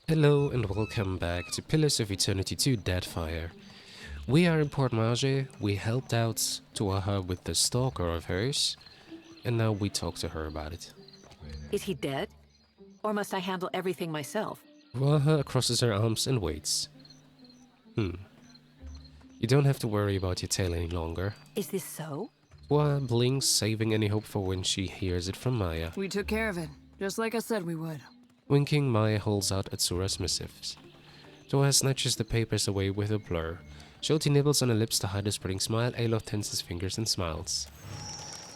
Hello and welcome back to Pillars of Eternity 2 Deadfire. We are in Port Marge, we helped out Tuaha with the stalker of hers, and now we talk to her about it. Is he dead? Or must I handle everything myself? Tuaha crosses her arms and waits. You don't have to worry about your tail any longer. Is this so? Tuaha blinks, saving any hope for when she hears it from Maya. We took care of it, just like I said we would. Winking, Maya holds out Atsura's missives. Tuaha snatches the papers away with a blur. Shoti nibbles on her lips to hide a spreading smile. Alof tenses fingers and smiles.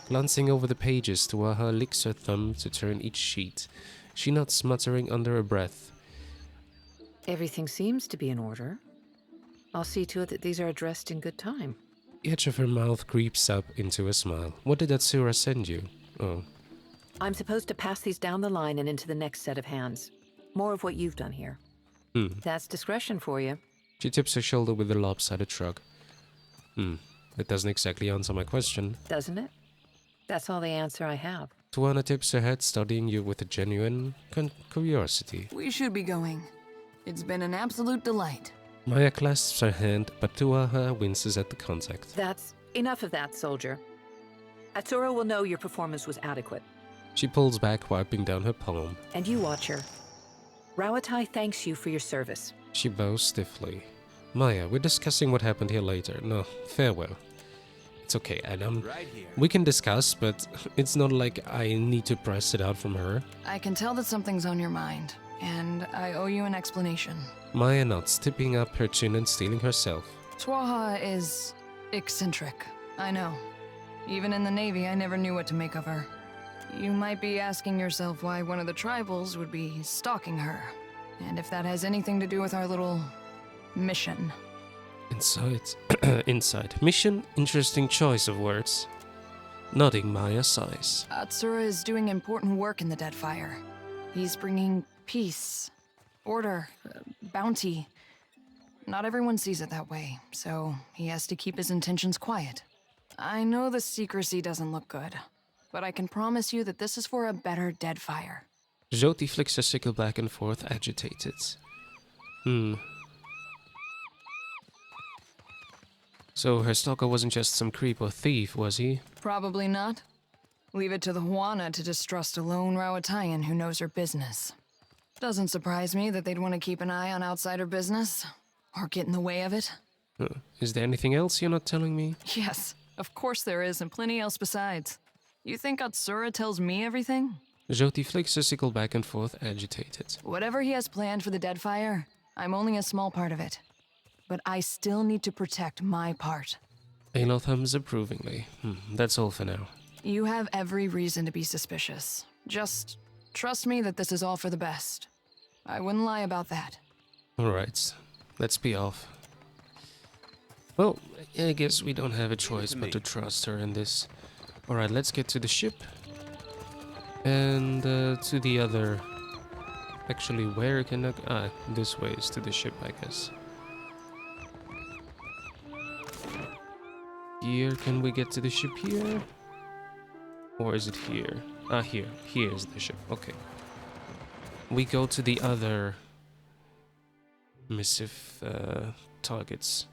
Glancing over the pages, Tuaha licks her thumb to turn each sheet. She nods, muttering under her breath. Everything seems to be in order. I'll see to it that these are addressed in good time. The edge of her mouth creeps up into a smile. What did Atsura send you? Oh, I'm supposed to pass these down the line and into the next set of hands. More of what you've done here. That's discretion for you. She tips her shoulder with a lopsided shrug. That doesn't exactly answer my question. Doesn't it? That's all the answer I have. Tuana tips her head, studying you with a genuine curiosity. We should be going. It's been an absolute delight. Maya clasps her hand, but Tuaha winces at the contact. That's enough of that, soldier. Atsura will know your performance was adequate. She pulls back, wiping down her palm. And you, Watcher. Rawatai thanks you for your service. She bows stiffly. Maya, we're discussing what happened here later. No, farewell. It's okay, Adam. We can discuss, but it's not like I need to press it out from her. I can tell that something's on your mind, and I owe you an explanation. Maya nods, tipping up her chin and steeling herself. Twaha is eccentric, I know. Even in the Navy, I never knew what to make of her. You might be asking yourself why one of the tribals would be stalking her, and if that has anything to do with our little mission. Inside. Mission? Interesting choice of words. Nodding, Maya sighs. Atsura is doing important work in the Deadfire. He's bringing peace, order, bounty. Not everyone sees it that way, so he has to keep his intentions quiet. I know the secrecy doesn't look good, but I can promise you that this is for a better Deadfire. Jyoti flicks her sickle back and forth, agitated. So her stalker wasn't just some creep or thief, was he? Probably not. Leave it to the Huana to distrust a lone Rawatayan who knows her business. Doesn't surprise me that they'd want to keep an eye on outsider business, or get in the way of it. Is there anything else you're not telling me? Yes, of course there is, and plenty else besides. You think Atsura tells me everything? Jyoti flicks her sickle back and forth, agitated. Whatever he has planned for the Deadfire, I'm only a small part of it. But I still need to protect my part. Aloth hums approvingly. That's all for now. You have every reason to be suspicious. Just trust me that this is all for the best. I wouldn't lie about that. Alright, let's be off. Well, I guess we don't have a choice but to trust her in this. Alright, let's get to the ship. And to the other... Actually, where can I... this way is to the ship, I guess. Here, can we get to the ship here? Or is it here? Here. Here is the ship. Okay. We go to the other missive targets.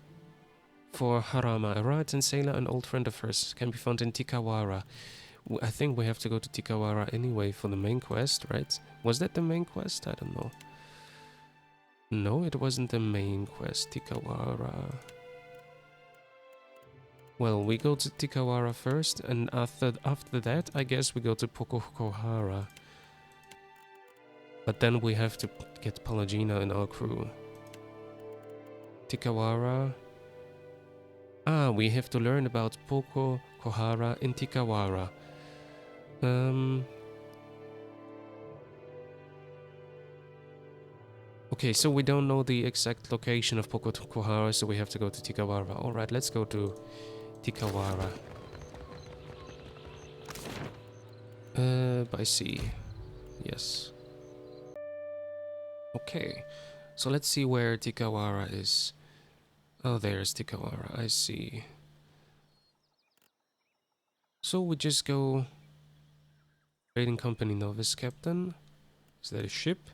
For Harama, a Ratan sailor, an old friend of hers, can be found in Tikawara. I think we have to go to Tikawara anyway for the main quest, right? Was that the main quest? I don't know. No, it wasn't the main quest, Tikawara. Well, we go to Tikawara first, and after that, I guess we go to Pokohara. But then we have to get Palagina in our crew. Tikawara. We have to learn about Pokohara in Tikawara. Okay, so we don't know the exact location of Pokohara, so we have to go to Tikawara. Alright, let's go to Tikawara. By sea. Yes. Okay, so let's see where Tikawara is. Oh, there's Tikawara, I see. So we just go... Trading Company Novice Captain. Is that a ship?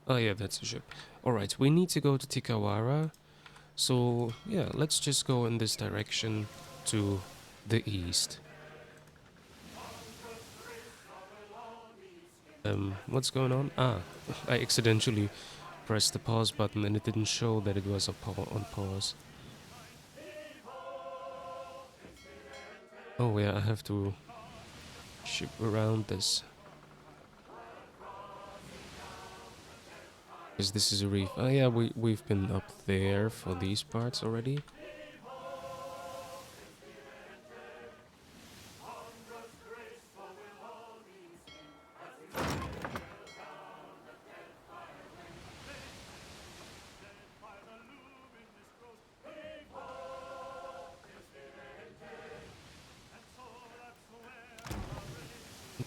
Oh yeah, that's a ship. Alright, we need to go to Tikawara. So, yeah, let's just go in this direction to the east. What's going on? Ah, I accidentally pressed the pause button and it didn't show that it was on pause. Oh yeah, I have to ship around this. Because this is a reef. Oh yeah, we've been up there for these parts already.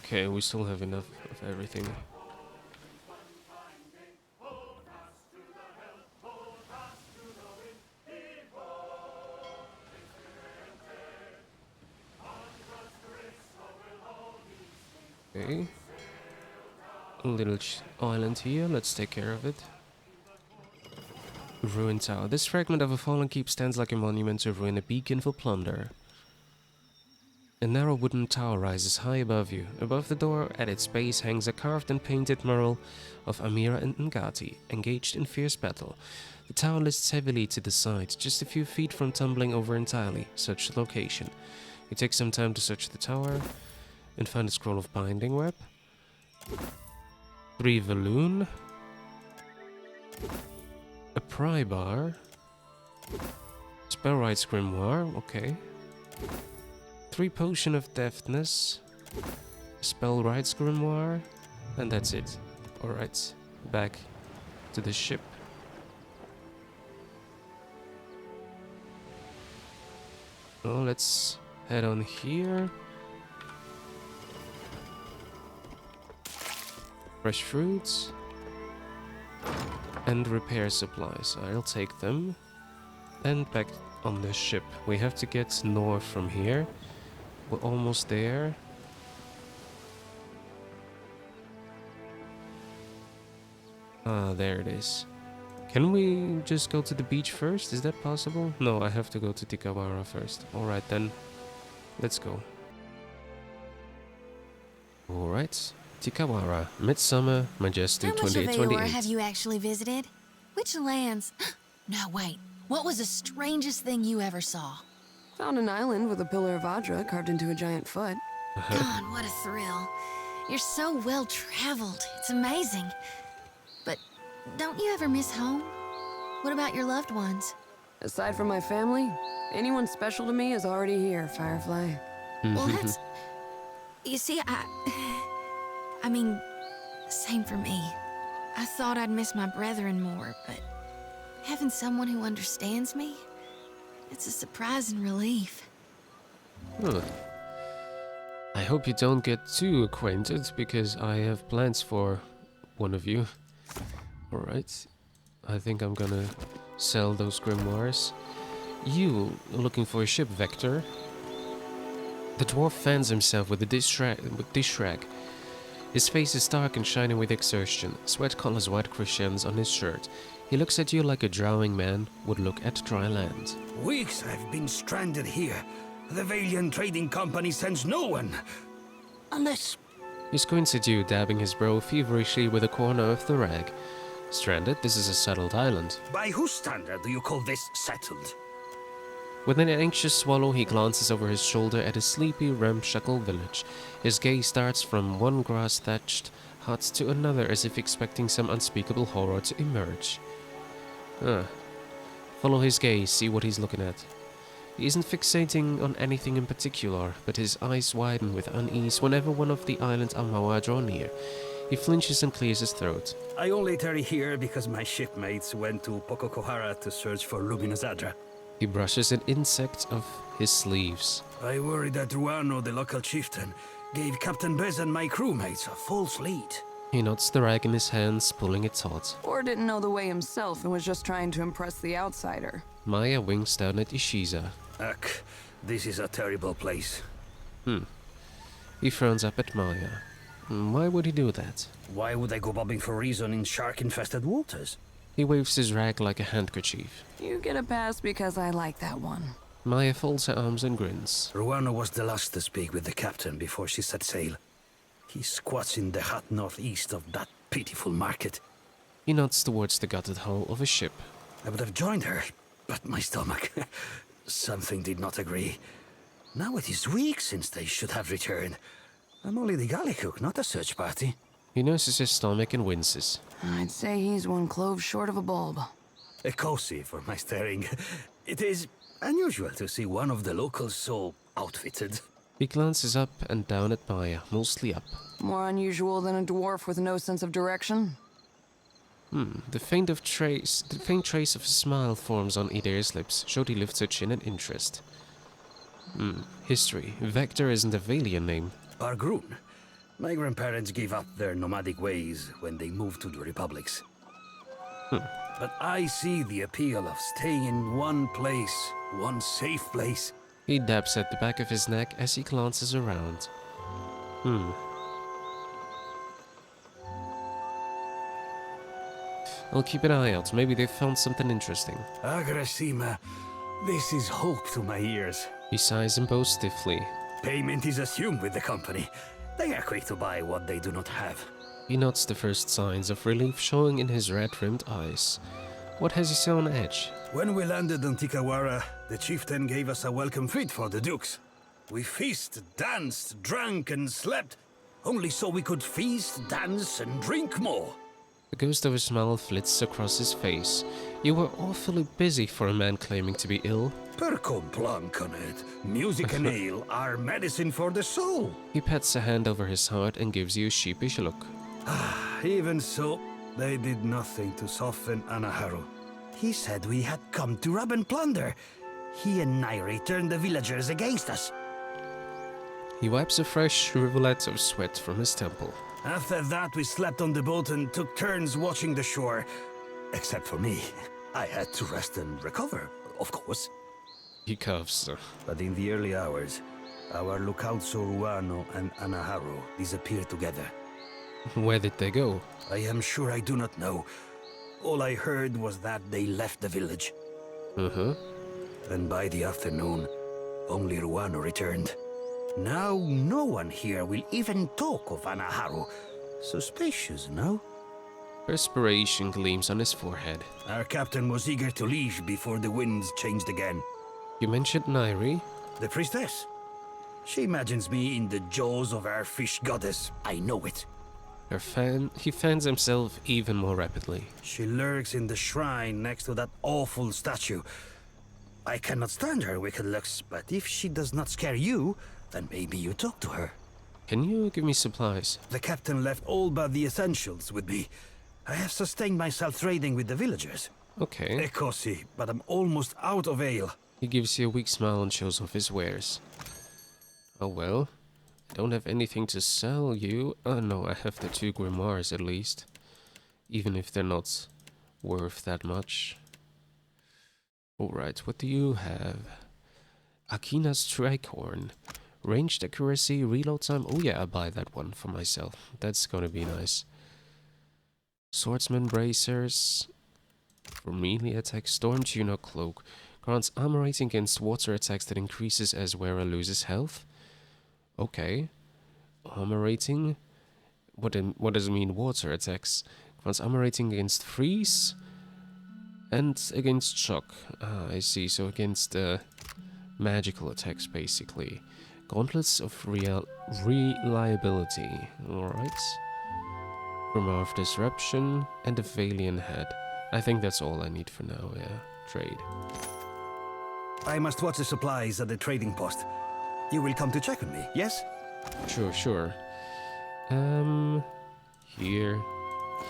Okay, we still have enough of everything. Okay. A little island here, let's take care of it. Ruined tower. This fragment of a fallen keep stands like a monument to ruin, a beacon for plunder. A narrow wooden tower rises high above you. Above the door, at its base, hangs a carved and painted mural of Amira and Ngati, engaged in fierce battle. The tower lists heavily to the side, just a few feet from tumbling over entirely. Search the location. You take some time to search the tower and find a scroll of binding web. 3 Valoon. A pry bar. Spellwright's grimoire, okay. 3 potion of deftness. Spellwright's grimoire. And that's it. Alright, back to the ship. Oh, let's head on here. Fresh fruits. And repair supplies. I'll take them. And back on the ship. We have to get north from here. We're almost there. Ah, there it is. Can we just go to the beach first? Is that possible? No, I have to go to Tikawara first. Alright then. Let's go. Alright. Tikawara, Midsummer, Majesty How much of 2828. Aor have you actually visited? Which lands? No, wait. What was the strangest thing you ever saw? Found an island with a pillar of Adra carved into a giant foot. God, what a thrill. You're so well traveled. It's amazing. But don't you ever miss home? What about your loved ones? Aside from my family, anyone special to me is already here, Firefly. Well, that's... You see, I mean, same for me. I thought I'd miss my brethren more, but having someone who understands me, it's a surprise and relief. Huh. I hope you don't get too acquainted, because I have plans for one of you. Alright. I think I'm gonna sell those grimoires. You looking for a ship, Vector? The dwarf fans himself with a dish rag. His face is dark and shiny with exertion. Sweat colors white crescents on his shirt. He looks at you like a drowning man would look at dry land. Weeks I've been stranded here. The Valiant Trading Company sends no one. Unless... He squints at you, dabbing his brow feverishly with a corner of the rag. Stranded, this is a settled island. By whose standard do you call this settled? With an anxious swallow, he glances over his shoulder at a sleepy, ramshackle village. His gaze darts from one grass-thatched hut to another as if expecting some unspeakable horror to emerge. Follow his gaze, see what he's looking at. He isn't fixating on anything in particular, but his eyes widen with unease whenever one of the island's Amawa draw near. He flinches and clears his throat. I only tarry here because my shipmates went to Pococohara to search for Luminous Adra. He brushes an insect off his sleeves. I worry that Ruano, the local chieftain, gave Captain Bez and my crewmates a false lead. He nods the rag in his hands, pulling it taut. Or didn't know the way himself and was just trying to impress the outsider. Maya winks down at Ishiza. Ugh, this is a terrible place. He frowns up at Maya. Why would he do that? Why would I go bobbing for reason in shark-infested waters? He waves his rag like a handkerchief. You get a pass because I like that one. Maya folds her arms and grins. Ruano was the last to speak with the captain before she set sail. He squats in the hot northeast of that pitiful market. He nods towards the gutted hull of a ship. I would have joined her, but my stomach... something did not agree. Now it is weeks since they should have returned. I'm only the galley cook, not a search party. He nurses his stomach and winces. I'd say he's one clove short of a bulb. A cozy for my staring. It is unusual to see one of the locals so outfitted. He glances up and down at Maya, mostly up. More unusual than a dwarf with no sense of direction. The faint trace of a smile forms on Idair's lips. Jody lifts her chin in interest. History. Vector isn't a Valian name. Bargroon. My grandparents gave up their nomadic ways when they moved to the Republics. But I see the appeal of staying in one place, one safe place. He dabs at the back of his neck as he glances around. I'll keep an eye out. Maybe they've found something interesting. Agrasima, this is hope to my ears. He sighs and bows stiffly. Payment is assumed with the company. They are quick to buy what they do not have. He nots the first signs of relief showing in his red-rimmed eyes. What has he so on edge? When we landed on Tikawara, the chieftain gave us a welcome feast for the dukes. We feasted, danced, drank, and slept, only so we could feast, dance, and drink more. The ghost of a smile flits across his face. You were awfully busy for a man claiming to be ill. Per complanconned, music and ale are medicine for the soul. He pats a hand over his heart and gives you a sheepish look. Even so, they did nothing to soften Anaharu. He said we had come to rob and plunder. He and Nairi turned the villagers against us. He wipes a fresh rivulet of sweat from his temple. After that, we slept on the boat and took turns watching the shore. Except for me. I had to rest and recover, of course. He coughs. But in the early hours, our lookouts Ruano and Anaharu disappeared together. Where did they go? I am sure I do not know. All I heard was that they left the village. Then by the afternoon, only Ruano returned. Now no one here will even talk of Anaharu. Suspicious, no? Perspiration gleams on his forehead. Our captain was eager to leave before the winds changed again. You mentioned Nairi? The priestess. She imagines me in the jaws of our fish goddess. I know it. He fans himself even more rapidly. She lurks in the shrine next to that awful statue. I cannot stand her wicked looks, but if she does not scare you, then maybe you talk to her. Can you give me supplies? The captain left all but the essentials with me. I have sustained myself trading with the villagers. Okay. Ekosi, but I'm almost out of ale. He gives you a weak smile and shows off his wares. Oh well. I don't have anything to sell you. No, I have the 2 grimoires at least. Even if they're not worth that much. Alright, what do you have? Akina's Tricorn. Ranged accuracy, reload time. Oh yeah, I'll buy that one for myself. That's gonna be nice. Swordsman bracers. For melee attack, Storm Tuner Cloak. Grants armor rating against water attacks that increases as wearer loses health. Okay. Armor rating. What does it mean, water attacks? Grants armor rating against freeze. And against shock. Ah, I see. So against magical attacks, basically. Gauntlets of reliability. Alright. Grimoire of Disruption. And a Valian Head. I think that's all I need for now, yeah. Trade. I must watch the supplies at the trading post. You will come to check on me, yes? Sure.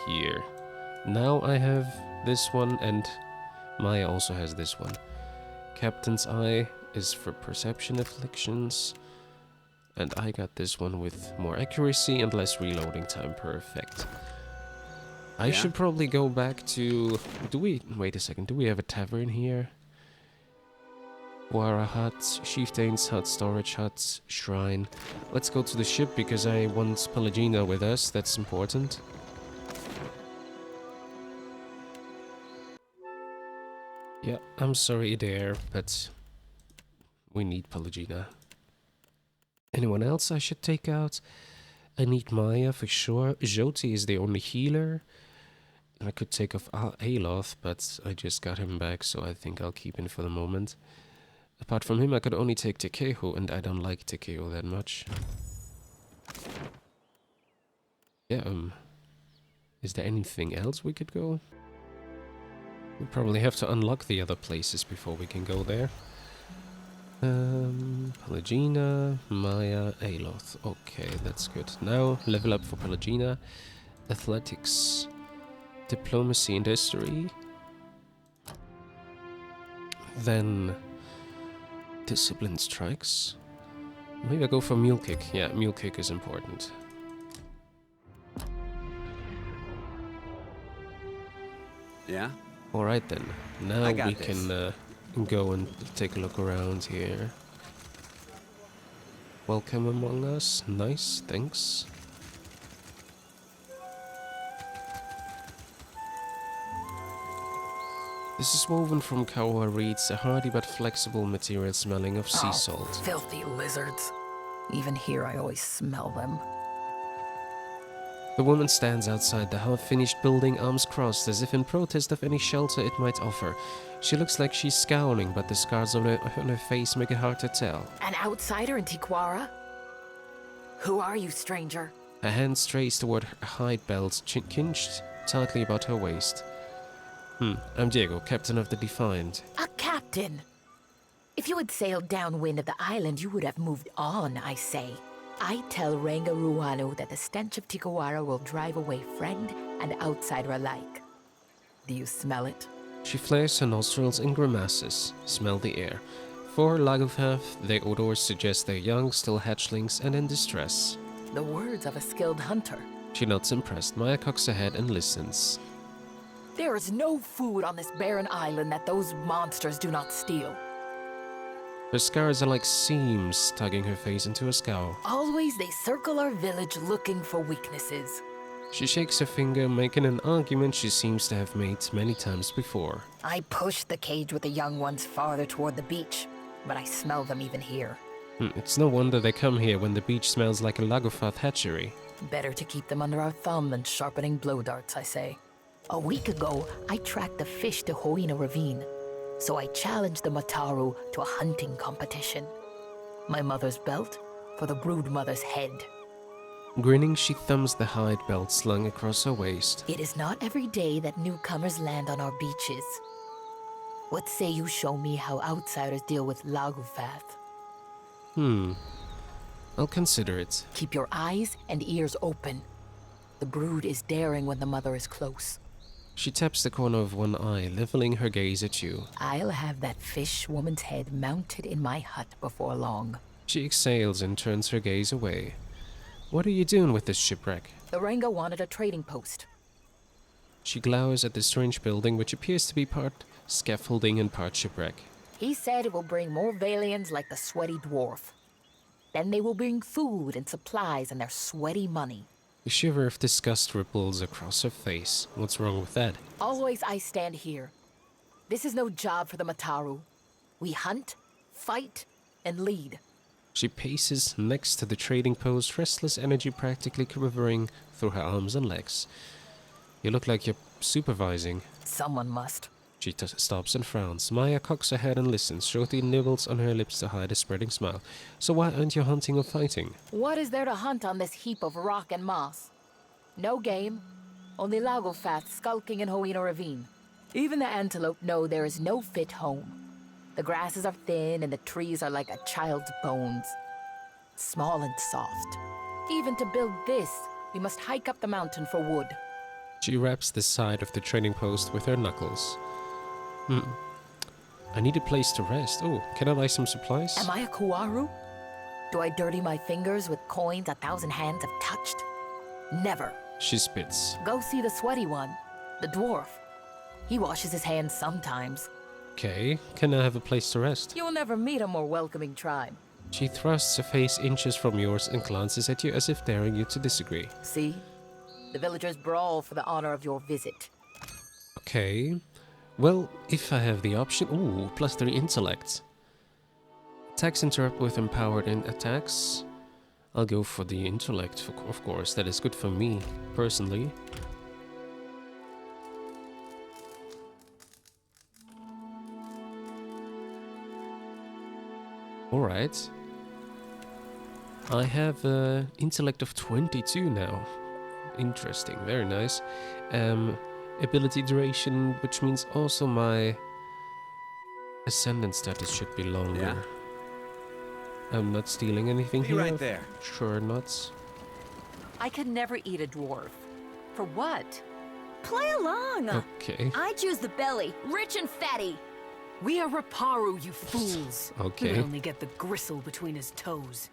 Here. Now I have this one, and Maya also has this one. Captain's Eye is for perception afflictions. And I got this one with more accuracy and less reloading time per effect. I should probably go back to... wait a second, do we have a tavern here? Tikawara hut, chieftain's hut, storage hut, shrine. Let's go to the ship because I want Pelagina with us, that's important. Yeah, I'm sorry there, but we need Pelagina. Anyone else I should take out? I need Maya for sure. Jyoti is the only healer. I could take off Aloth, but I just got him back, so I think I'll keep him for the moment. Apart from him, I could only take Takeo, and I don't like Takeo that much. Yeah, is there anything else we could go? We probably have to unlock the other places before we can go there. Pelagina, Maya, Aloth. Okay, that's good. Now, level up for Pelagina. Athletics. Diplomacy and history. Then discipline strikes. Maybe I go for mule kick. Yeah, mule kick is important. Yeah? Alright then. Now I got we this. can go and take a look around here. Welcome among us. Nice, thanks. This is woven from kawa reeds, a hardy but flexible material smelling of sea salt. Filthy lizards. Even here, I always smell them. The woman stands outside the half-finished building, arms crossed, as if in protest of any shelter it might offer. She looks like she's scowling, but the scars on her face make it hard to tell. An outsider in Tikawara? Who are you, stranger? Her hand strays toward her hide belt, cinched tightly about her waist. I'm Diego, captain of the Defiant. A captain? If you had sailed downwind of the island, you would have moved on, I say. I tell Ranga Ruano that the stench of Tikawara will drive away friend and outsider alike. Do you smell it? She flares her nostrils and grimaces. Smell the air. For Lagofath, their odors suggest they're young, still hatchlings, and in distress. The words of a skilled hunter. She nods impressed. Maya cocks her head and listens. There is no food on this barren island that those monsters do not steal. Her scars are like seams, tugging her face into a scowl. Always they circle our village looking for weaknesses. She shakes her finger, making an argument she seems to have made many times before. I pushed the cage with the young ones farther toward the beach, but I smell them even here. It's no wonder they come here when the beach smells like a Lagofath hatchery. Better to keep them under our thumb than sharpening blow darts, I say. A week ago, I tracked the fish to Hoina Ravine, so I challenged the Mataru to a hunting competition. My mother's belt for the brood mother's head. Grinning, she thumbs the hide belt slung across her waist. It is not every day that newcomers land on our beaches. What say you show me how outsiders deal with Lagofath? I'll consider it. Keep your eyes and ears open. The brood is daring when the mother is close. She taps the corner of one eye, leveling her gaze at you. I'll have that fish woman's head mounted in my hut before long. She exhales and turns her gaze away. What are you doing with this shipwreck? The Ranga wanted a trading post. She glowers at the strange building, which appears to be part scaffolding and part shipwreck. He said it will bring more Valians like the sweaty dwarf. Then they will bring food and supplies and their sweaty money. A shiver of disgust ripples across her face. What's wrong with that? Always I stand here. This is no job for the Mataru. We hunt, fight, and lead. She paces next to the trading post, restless energy practically quivering through her arms and legs. You look like you're supervising. Someone must. She stops and frowns. Maya cocks her head and listens. Shorty nibbles on her lips to hide a spreading smile. So why aren't you hunting or fighting? What is there to hunt on this heap of rock and moss? No game. Only Lagofath skulking in Hoina Ravine. Even the antelope know there is no fit home. The grasses are thin and the trees are like a child's bones. Small and soft. Even to build this, we must hike up the mountain for wood. She raps the side of the trading post with her knuckles. I need a place to rest. Oh, can I buy some supplies? Am I a Kawaru? Do I dirty my fingers with coins 1,000 hands have touched? Never. She spits. Go see the sweaty one, the dwarf. He washes his hands sometimes. Okay, can I have a place to rest? You will never meet a more welcoming tribe. She thrusts a face inches from yours and glances at you as if daring you to disagree. See? The villagers brawl for the honor of your visit. Okay. Well, if I have the option... Ooh, +3 intellect. Attacks interrupt with empowered attacks. I'll go for the intellect, of course. That is good for me, personally. Alright. I have an intellect of 22 now. Interesting, very nice. Ability duration, which means also my ascendant status should be longer. Yeah. I'm not stealing anything here. right there. Sure not. I could never eat a dwarf. For what? Play along. Okay. I choose the belly, rich and fatty. We are Raparu, you fools. Okay. We only get the gristle between his toes.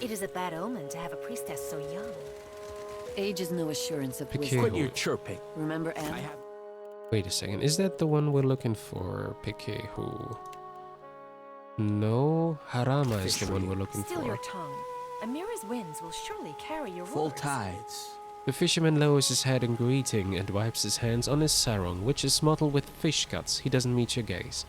It is a bad omen to have a priestess so young. Age is no assurance of Piquet. wisdom. Quit your chirping. Remember, Anne? Wait a second. Is that the one we're looking for? Piquet who? No, Harama is the one we're looking Still for. your tongue. Amira's winds will surely carry your Full words. tides. The fisherman lowers his head in greeting and wipes his hands on his sarong, which is mottled with fish guts. He doesn't meet your gaze.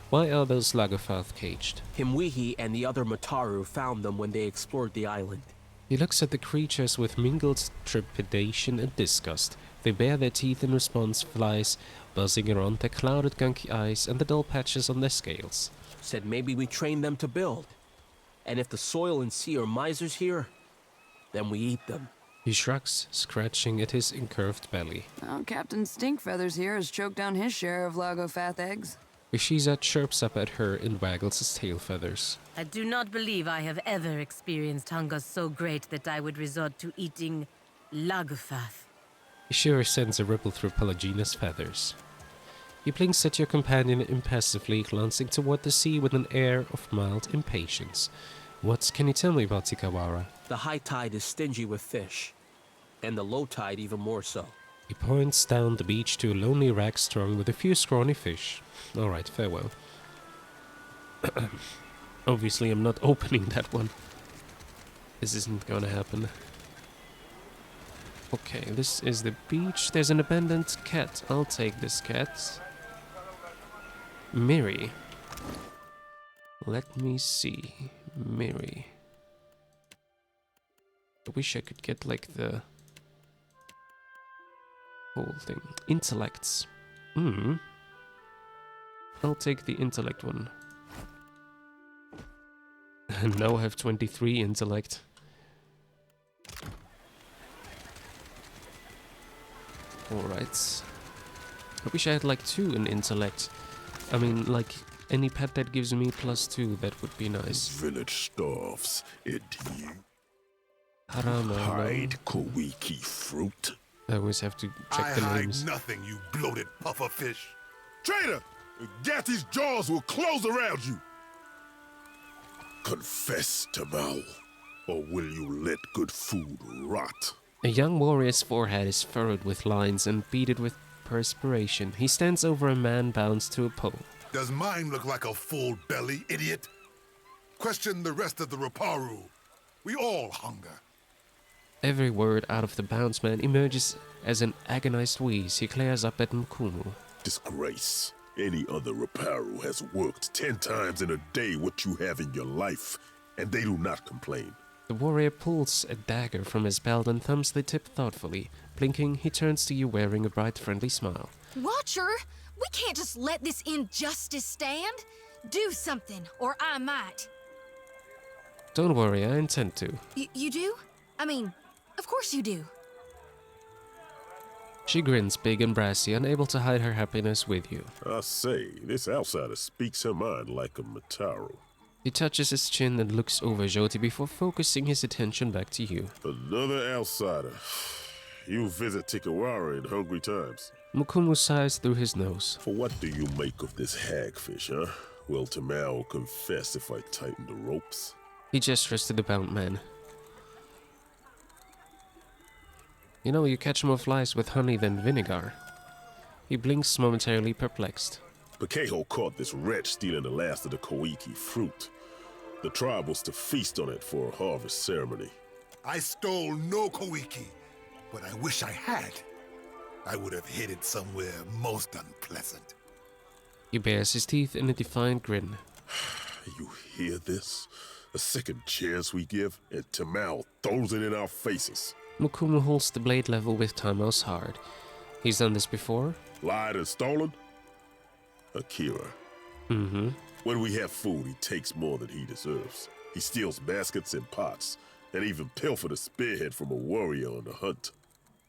Why are those Lagerfeld caged? Himwihi and the other Mataru found them when they explored the island. He looks at the creatures with mingled trepidation and disgust. They bare their teeth in response, flies buzzing around their clouded gunky eyes and the dull patches on their scales. Said maybe we train them to build. And if the soil and sea are misers here, then we eat them. He shrugs, scratching at his incurved belly. Well, Captain Stinkfeathers here has choked down his share of Lagofath eggs. Ishiza chirps up at her and waggles his tail feathers. I do not believe I have ever experienced hunger so great that I would resort to eating Lagerfath. Ishira sends a ripple through Pelagina's feathers. He blinks at your companion impassively, glancing toward the sea with an air of mild impatience. What can you tell me about Tikawara? The high tide is stingy with fish, and the low tide even more so. He points down the beach to a lonely wreck strung with a few scrawny fish. Alright, farewell. Obviously, I'm not opening that one. This isn't gonna happen. Okay, this is the beach. There's an abandoned cat. I'll take this cat. Miri. Let me see. Miri. I wish I could get like the whole thing. Intellects. I'll take the intellect one. And now I have 23 intellect. Alright. I wish I had like 2 in intellect. I mean, like, any pet that gives me +2, that would be nice. Village staffs, it you. Harama. Hide Kowiki fruit. I always have to check the names. I hide nothing, you bloated puffer fish. Traitor! Gatty's jaws will close around you. Confess, Tabao, or will you let good food rot? A young warrior's forehead is furrowed with lines and beaded with perspiration. He stands over a man bound to a pole. Does mine look like a full belly, idiot? Question the rest of the Raparu. We all hunger. Every word out of the bounce man emerges as an agonized wheeze. He glares up at Mkumu. Disgrace. Any other Raparu has worked 10 times in a day what you have in your life, and they do not complain. The warrior pulls a dagger from his belt and thumbs the tip thoughtfully. Blinking, he turns to you wearing a bright, friendly smile. Watcher, we can't just let this injustice stand. Do something, or I might. Don't worry, I intend to. You do? I mean, of course you do. She grins big and brassy, unable to hide her happiness with you. I say, this outsider speaks her mind like a Mataru. He touches his chin and looks over Jyoti before focusing his attention back to you. Another outsider. You visit Tikawara in hungry times. Mukumu sighs through his nose. For what do you make of this hagfish, huh? Will Tamao confess if I tighten the ropes? He gestures to the bound man. You know, you catch more flies with honey than vinegar. He blinks momentarily perplexed. Pakeho caught this wretch stealing the last of the Koiki fruit. The tribe was to feast on it for a harvest ceremony. I stole no Koiki, but I wish I had. I would have hid it somewhere most unpleasant. He bares his teeth in a defiant grin. You hear this? A second chance we give, and Tamao throws it in our faces. Mukumu holds the blade level with Tamao's heart. He's done this before? Lied and stolen? Akira. Mm-hmm. When we have food, he takes more than he deserves. He steals baskets and pots, and even pilfered a spearhead from a warrior on the hunt.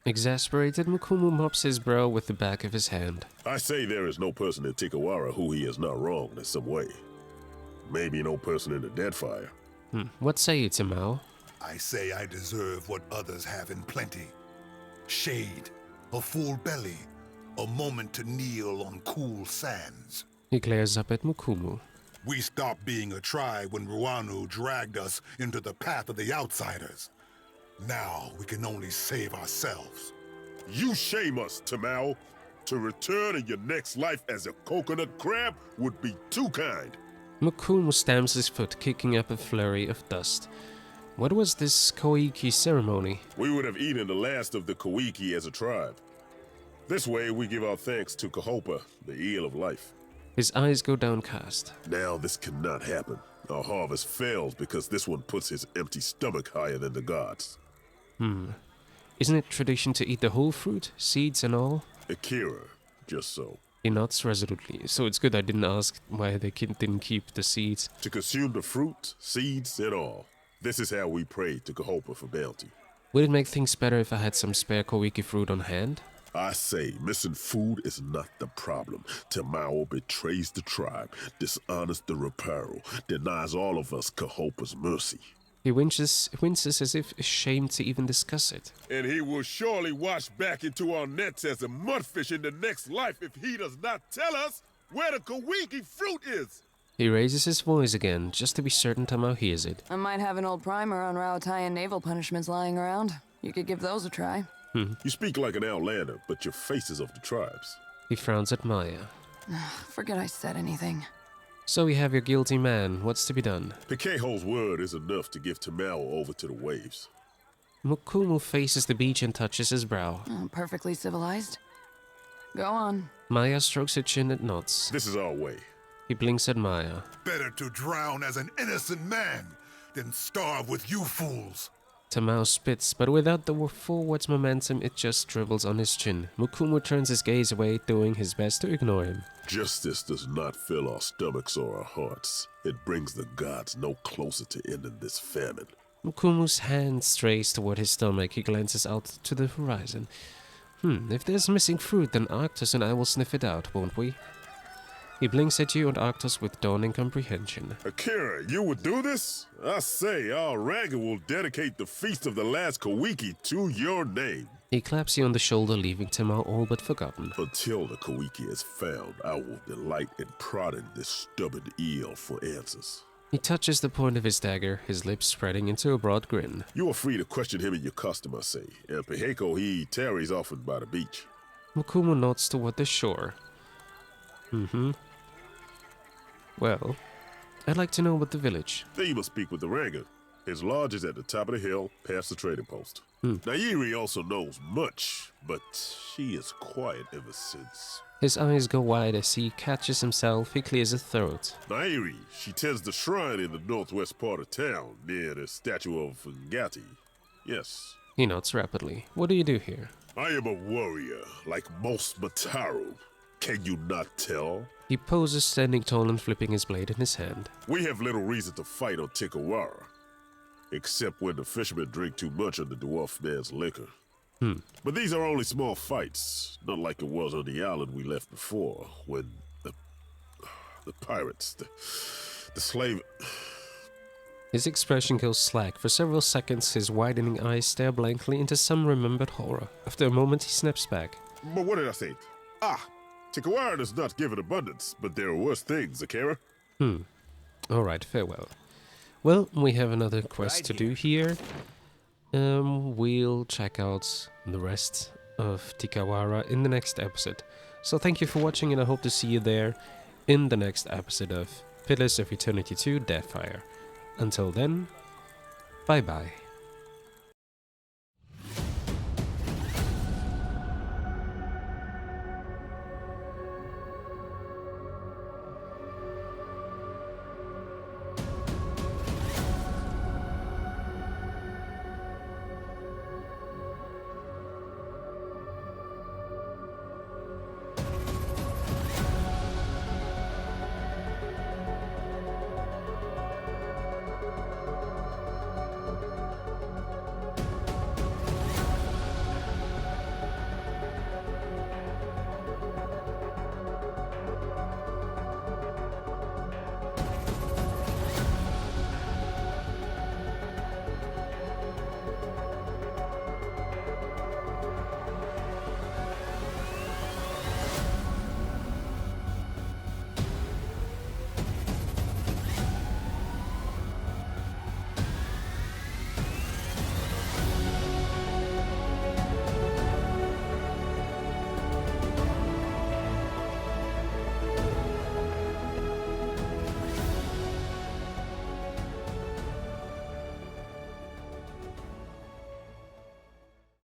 Exasperated, Mukumu mops his brow with the back of his hand. I say there is no person in Tikawara who he has not wronged in some way. Maybe no person in the Deadfire. What say you, Tamao? I say I deserve what others have in plenty. Shade, a full belly, a moment to kneel on cool sands. He glares up at Mukumu. We stopped being a tribe when Ruanu dragged us into the path of the outsiders. Now we can only save ourselves. You shame us, Tamao. To return in your next life as a coconut crab would be too kind. Mukumu stamps his foot, kicking up a flurry of dust. What was this Koiki ceremony? We would have eaten the last of the Koiki as a tribe. This way we give our thanks to Kahopa, the eel of life. His eyes go downcast. Now this cannot happen. Our harvest fails because this one puts his empty stomach higher than the gods. Isn't it tradition to eat the whole fruit, seeds and all? Akira, just so. He nods resolutely, so it's good I didn't ask why they didn't keep the seeds. To consume the fruit, seeds, and all. This is how we pray to Kahopa for bounty. Would it make things better if I had some spare Koiki fruit on hand? I say, missing food is not the problem. Tamao betrays the tribe, dishonors the Reparo, denies all of us Kahopa's mercy. He winces as if ashamed to even discuss it. And he will surely wash back into our nets as a mudfish in the next life if he does not tell us where the Koiki fruit is. He raises his voice again, just to be certain Tamao hears it. I might have an old primer on Raotayan naval punishments lying around. You could give those a try. You speak like an outlander, but your face is of the tribes. He frowns at Maya. Forget I said anything. So we have your guilty man. What's to be done? Pikeho's word is enough to give Tamao over to the waves. Mukumu faces the beach and touches his brow. Perfectly civilized. Go on. Maya strokes her chin and nods. This is our way. He blinks at Maya. Better to drown as an innocent man than starve with you fools. Tamao spits, but without the forward momentum, it just dribbles on his chin. Mukumu turns his gaze away, doing his best to ignore him. Justice does not fill our stomachs or our hearts. It brings the gods no closer to ending this famine. Mukumu's hand strays toward his stomach. He glances out to the horizon. If there's missing fruit, then Arctos and I will sniff it out, won't we? He blinks at you and Arctos with dawning comprehension. Akira, you would do this? I say, our Ranga will dedicate the Feast of the Last Koiki to your name. He claps you on the shoulder, leaving Tamao all but forgotten. Until the Koiki is found, I will delight in prodding this stubborn eel for answers. He touches the point of his dagger, his lips spreading into a broad grin. You are free to question him in your custom, I say, and Peheko he tarries often by the beach. Mukumu nods toward the shore. Well, I'd like to know about the village. Then you must speak with the Ranga. His lodge is at the top of the hill, past the trading post. Nairi also knows much, but she is quiet ever since. His eyes go wide as he catches himself. He clears his throat. Nairi, she tends the shrine in the northwest part of town, near the statue of Ngati. Yes. He nods rapidly. What do you do here? I am a warrior, like most Mataru. Can you not tell? He poses, standing tall and flipping his blade in his hand. We have little reason to fight on Tikawara, except when the fishermen drink too much of the dwarf man's liquor. But these are only small fights, not like it was on the island we left before, when the pirates, the slave... His expression goes slack. For several seconds, his widening eyes stare blankly into some remembered horror. After a moment, he snaps back. But what did I say? Tikawara does not give in abundance, but there are worse things, Akira. Alright, farewell. Well, we have another quest to do here. We'll check out the rest of Tikawara in the next episode. So thank you for watching, and I hope to see you there in the next episode of Pillars of Eternity 2 Deadfire. Until then, bye bye.